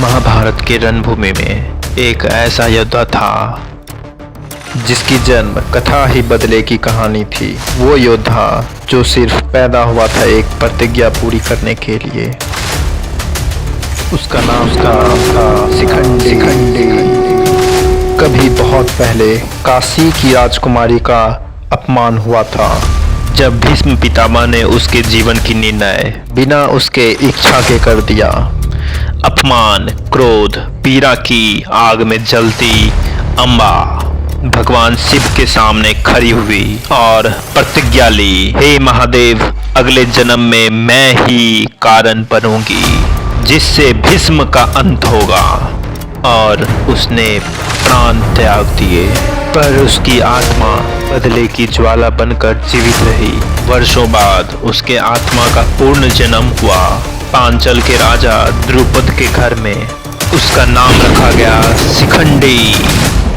महाभारत के रणभूमि में एक ऐसा योद्धा था जिसकी जन्म कथा ही बदले की कहानी थी। वो योद्धा जो सिर्फ पैदा हुआ था एक प्रतिज्ञा पूरी करने के लिए। उसका नाम था शिखंडी। कभी बहुत पहले काशी की राजकुमारी का अपमान हुआ था, जब भीष्म पितामह ने उसके जीवन की निर्णय बिना उसके इच्छा के कर दिया। अपमान, क्रोध, पीड़ा की आग में जलती अम्बा भगवान शिव के सामने खड़ी हुई और प्रतिज्ञा ली, हे महादेव, अगले जन्म में मैं ही कारण बनूंगी जिससे भीष्म का अंत होगा। और उसने प्राण त्याग दिए, पर उसकी आत्मा बदले की ज्वाला बनकर जीवित रही। वर्षों बाद उसके आत्मा का पूर्ण जन्म हुआ। पांचल के राजा द्रुपद के घर में उसका नाम रखा गया शिखंडी।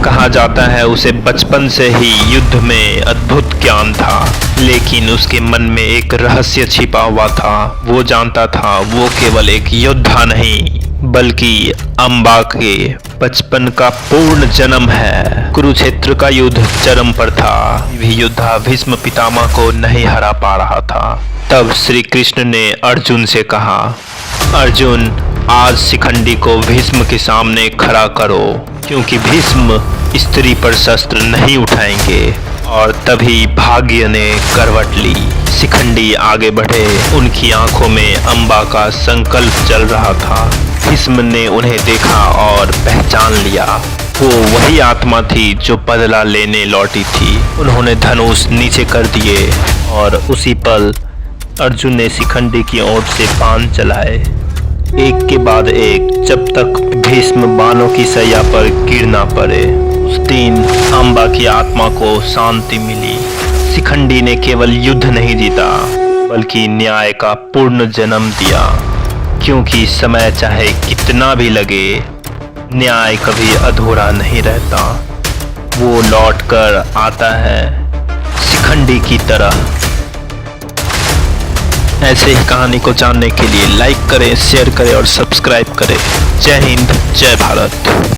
कहा जाता है उसे बचपन से ही युद्ध में अद्भुत ज्ञान था, लेकिन उसके मन में एक रहस्य छिपा हुआ था। वो जानता था वो केवल एक योद्धा नहीं बल्कि अम्बा के बचपन का पूर्ण जन्म है। कुरुक्षेत्र का युद्ध चरम पर था, भी योद्धा भीष्म पितामह को नहीं हरा पा रहा था। तब श्री कृष्ण ने अर्जुन से कहा, अर्जुन, आज शिखंडी को भीष्म के सामने खड़ा करो, क्योंकि भीष्म स्त्री पर शस्त्र नहीं उठाएंगे। और तभी भाग्य ने करवट ली। शिखंडी आगे बढ़े, उनकी आंखों में अम्बा का संकल्प चल रहा था। भीष्म ने उन्हें देखा और पहचान लिया। वो वही आत्मा थी जो बदला लेने लौटी थी। उन्होंने धनुष नीचे कर दिए और उसी पल अर्जुन ने शिखंडी की ओर से बाण चलाए, एक के बाद एक, जब तक भीष्म बाणों की सैया पर गिर ना पड़े। उस दिन अम्बा की आत्मा को शांति मिली। शिखंडी ने केवल युद्ध नहीं जीता बल्कि न्याय का पूर्ण जन्म दिया, क्योंकि समय चाहे कितना भी लगे, न्याय कभी अधूरा नहीं रहता। वो लौट कर आता है शिखंडी की तरह। ऐसे ही कहानी को जानने के लिए लाइक करें, शेयर करें और सब्सक्राइब करें। जय हिंद, जय भारत।